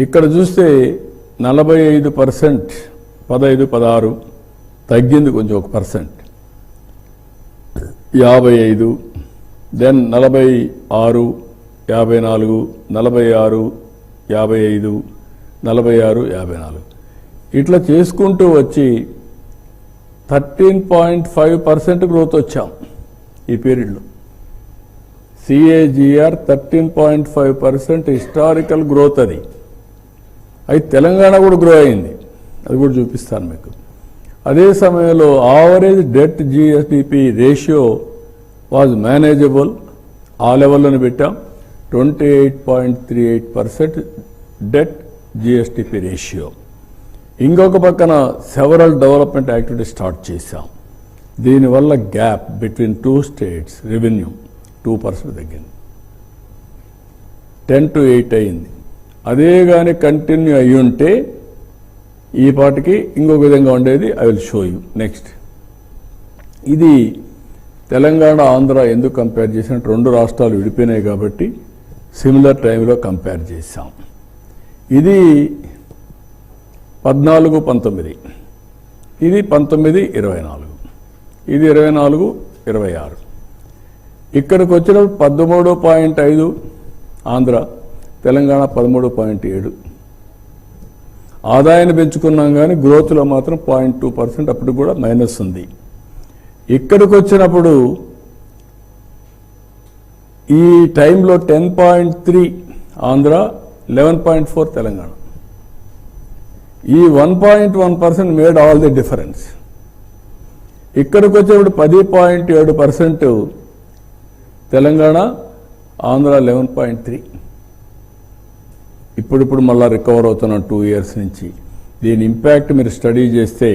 ఇక్కడ చూస్తే 45%, 15, 16 తగ్గింది కొంచెం 1%, 55, దెన్ 46, 54, 46, 55, 46, 54 ఇట్లా చేసుకుంటూ వచ్చి 13.5% గ్రోత్ వచ్చాం ఈ పీరియడ్లో. CAGR 13.5% historical growth. అది తెలంగాణ కూడా గ్రో అయింది, అది కూడా చూపిస్తాను మీకు. అదే సమయంలో average debt GSDP ratio was manageable, ఆ లెవెల్లోనే పెట్టాం. 28.38% డెట్ GSDP రేషియో. ఇంకొక పక్కన సెవరల్ డెవలప్మెంట్ యాక్టివిటీస్ స్టార్ట్ చేశాం. దీనివల్ల గ్యాప్ బిట్వీన్ 2 స్టేట్స్ రెవెన్యూ 2% తగ్గింది, 10 to 8 అయింది. అదే కానీ కంటిన్యూ అయ్యి ఉంటే ఈ పాటికి ఇంకొక విధంగా ఉండేది. I will show you next. ఇది తెలంగాణ ఆంధ్ర ఎందుకు కంపేర్ చేసినట్టు, 2 రాష్ట్రాలు విడిపోయినాయి కాబట్టి సిమిలర్ టైంలో కంపేర్ చేశాం. ఇది 14, 19, ఇది 19, 24, ఇది 24, 26. ఇక్కడికి వచ్చినప్పుడు 13.5 ఆంధ్ర, తెలంగాణ 13.7. ఆదాయాన్ని పెంచుకున్నాం కానీ గ్రోత్లో మాత్రం 0.2% అప్పుడు కూడా మైనస్ ఉంది. ఇక్కడికి వచ్చినప్పుడు ఈ టైంలో 10.3 ఆంధ్ర, 11.4 తెలంగాణ. ఈ 1.1% మేడ్ ఆల్ ది డిఫరెన్స్. ఇక్కడికి వచ్చేప్పుడు 10.7% తెలంగాణ, ఆంధ్ర 11.3. ఇప్పుడు మళ్ళీ రికవర్ అవుతున్నాం 2 years నుంచి. దీని ఇంపాక్ట్ మీరు స్టడీ చేస్తే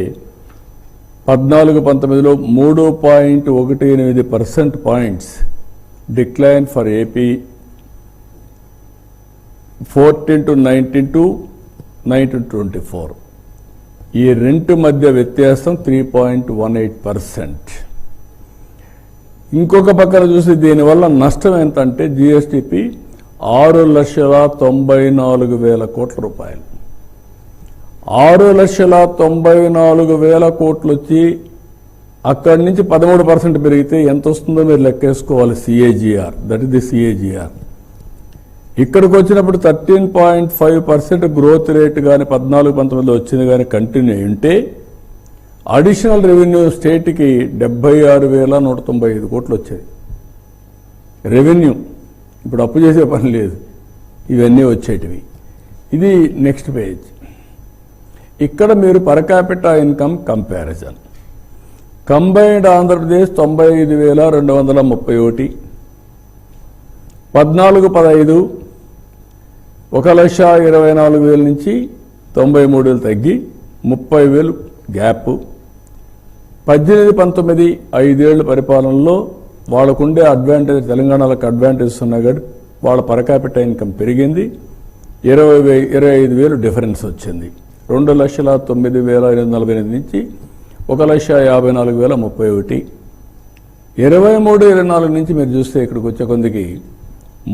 14-19లో 3.18% పాయింట్స్ డిక్లైన్ ఫర్ ఏపీ, 14-19 19-24. ఈ రెంట్ మధ్య వ్యత్యాసం 3.18%. ఇంకొక పక్కన చూసి దీనివల్ల నష్టం ఎంతంటే GSDP 6,94,000 కోట్ల రూపాయలు. 6,94,000 కోట్లు వచ్చి అక్కడి నుంచి 13% పెరిగితే ఎంత వస్తుందో మీరు లెక్కేసుకోవాలి. CAGR, that is the CAGR. ఇక్కడికి వచ్చినప్పుడు 13.5% గ్రోత్ రేట్ కానీ 14-19లో వచ్చింది కానీ కంటిన్యూ అయి ఉంటే అడిషనల్ రెవెన్యూ స్టేట్కి 76,195 కోట్లు వచ్చాయి రెవెన్యూ. ఇప్పుడు అప్పు చేసే పని లేదు, ఇవన్నీ వచ్చేటివి. ఇది నెక్స్ట్ పేజ్. ఇక్కడ మీరు per capita income comparison. Combined Andhra Pradesh 95,231, 14-15 1,24,000 నుంచి 93,000 తగ్గి 30,000 గ్యాప్. 18-19 5 ఏళ్ల పరిపాలనలో వాళ్ళకుండే అడ్వాంటేజ్, తెలంగాణలకు అడ్వాంటేజెస్ ఉన్నాయి కాబట్టి వాళ్ళ పర్ క్యాపిటా ఇన్కమ్ పెరిగింది. 25,000 డిఫరెన్స్ వచ్చింది. 2,09,848 నుంచి 1,54,031. 23-24 నుంచి మీరు చూస్తే ఇక్కడికి వచ్చే కొందికి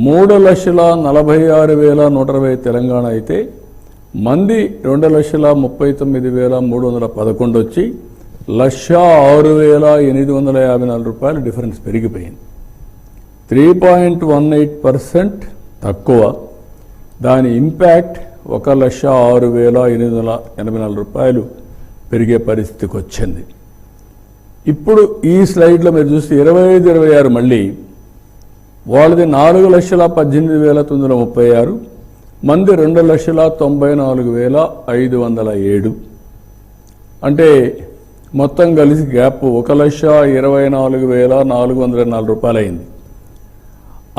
3,46,120 తెలంగాణ అయితే మంది 2,39,311 వచ్చి 1,06,854 రూపాయలు డిఫరెన్స్ పెరిగిపోయింది. 3.18% తక్కువ. దాని ఇంపాక్ట్ 1,06,884 రూపాయలు పెరిగే పరిస్థితికి వచ్చింది. ఇప్పుడు ఈ స్లైడ్లో మీరు చూస్తే 25-26 మళ్ళీ వాళ్ళది 4,18,936, మంది 2,94,507. అంటే మొత్తం కలిసి గ్యాప్ 1,24,404 రూపాయలు అయింది.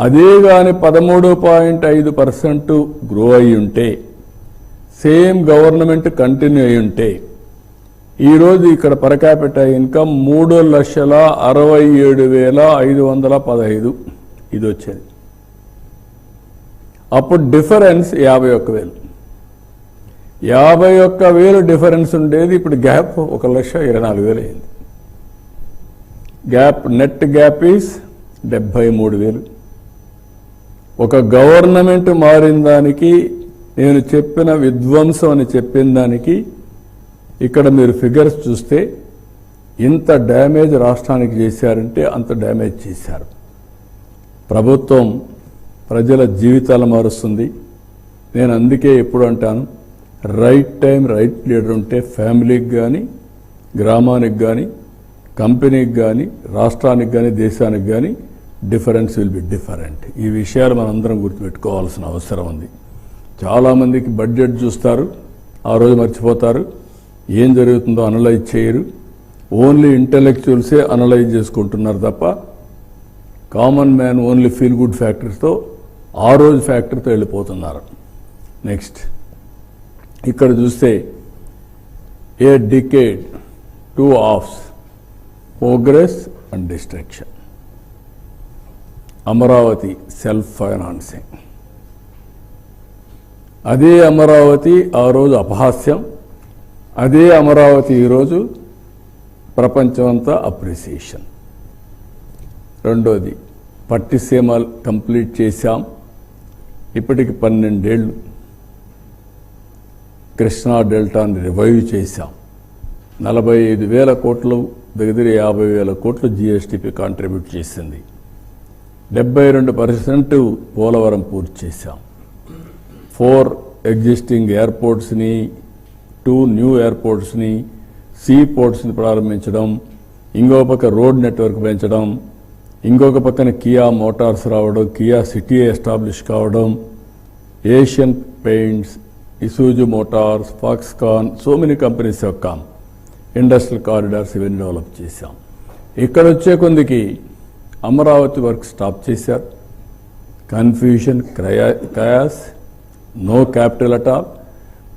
అదే కానీ 13.5% గ్రో అయి ఉంటే, సేమ్ గవర్నమెంట్ కంటిన్యూ అయి ఉంటే ఈరోజు ఇక్కడ పర్ క్యాపిటా ఇన్కమ్ 3,67,515 ఇది వచ్చేది. అప్పుడు డిఫరెన్స్ 51,000. 51,000 డిఫరెన్స్ ఉండేది, ఇప్పుడు గ్యాప్ 1,24,000 అయింది. Gap, net gap is 73,000. ఒక గవర్నమెంట్ మారిన దానికి నేను చెప్పిన విధ్వంసం అని చెప్పిన దానికి ఇక్కడ మీరు ఫిగర్స్ చూస్తే ఇంత డ్యామేజ్ రాష్ట్రానికి చేశారంటే అంత డ్యామేజ్ చేశారు. ప్రభుత్వం ప్రజల జీవితాలు మారుస్తుంది. నేను అందుకే ఎప్పుడు అంటాను, రైట్ టైం రైట్ లీడర్ ఉంటే ఫ్యామిలీకి కానీ, గ్రామానికి కానీ, కంపెనీకి కానీ, రాష్ట్రానికి కానీ, దేశానికి కానీ డిఫరెన్స్ విల్ బి డిఫరెంట్. ఈ విషయాలు మనందరం గుర్తుపెట్టుకోవాల్సిన అవసరం ఉంది. చాలామందికి బడ్జెట్ చూస్తారు, ఆ రోజు మర్చిపోతారు, ఏం జరుగుతుందో అనలైజ్ చేయరు. ఓన్లీ ఇంటెలెక్చువల్సే అనలైజ్ చేసుకుంటున్నారు తప్ప common man only feel good ఫ్యాక్టర్తో ఆ రోజు ఫ్యాక్టర్తో వెళ్ళిపోతున్నారు. నెక్స్ట్ ఇక్కడ చూస్తే a decade, 2 halves, progress and destruction. Amaravati self financing. అదే అమరావతి ఆ రోజు అపహాస్యం, అదే అమరావతి ఈరోజు ప్రపంచమంతా అప్రిసియేషన్. రెండోది పట్టిసీమ కంప్లీట్ చేశాం, ఇప్పటికి 12 ఏళ్ళు. కృష్ణా డెల్టాని రివైవ్ చేశాం. 45,000 కోట్లు, దగ్గర 50,000 కోట్లు జిఎస్టిపి కాంట్రిబ్యూట్ చేసింది. 72% పోలవరం పూర్తి చేశాం. 4 ఎగ్జిస్టింగ్ ఎయిర్పోర్ట్స్ని, 2 న్యూ ఎయిర్పోర్ట్స్ని, సీ పోర్ట్స్ని ప్రారంభించడం, ఇంకో పక్క రోడ్ నెట్వర్క్ పెంచడం, ఇంకొక పక్కన కియా మోటార్స్ రావడం, కియా సిటీ ఎస్టాబ్లిష్ కావడం, Asian Paints, Isuzu Motors, Foxconn, so many companies యొక్క ఇండస్ట్రియల్ కారిడార్స్ ఇవన్నీ డెవలప్ చేశాం. ఇక్కడ వచ్చే కొందికి అమరావతి వర్క్ స్టాప్ చేశారు. Confusion, chaos, no capital at all.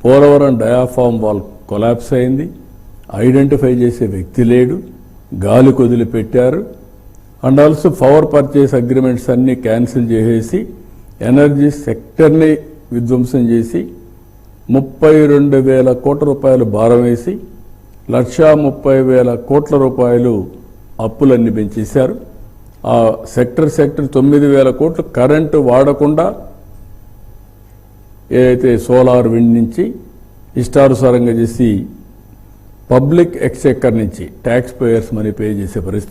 Polavaram diaphragm wall collapse అయింది. ఐడెంటిఫై చేసే వ్యక్తి లేడు, గాలి కొదిలిపెట్టారు. And also power purchase agreements అన్నీ క్యాన్సిల్ చేసేసి ఎనర్జీ సెక్టర్ని విధ్వంసం చేసి 32,000 కోట్ల రూపాయలు భారం వేసి 130,000 కోట్ల రూపాయలు అప్పులన్నీ పెంచేశారు. ఆ సెక్టర్ 9,000 కోట్లు కరెంటు వాడకుండా ఏదైతే సోలార్ విండ్ నుంచి ఇష్టానుసారంగా చేసి పబ్లిక్ ఎక్స్చెక్కర్ నుంచి ట్యాక్స్ పేయర్స్ మనీ పే చేసే పరిస్థితి.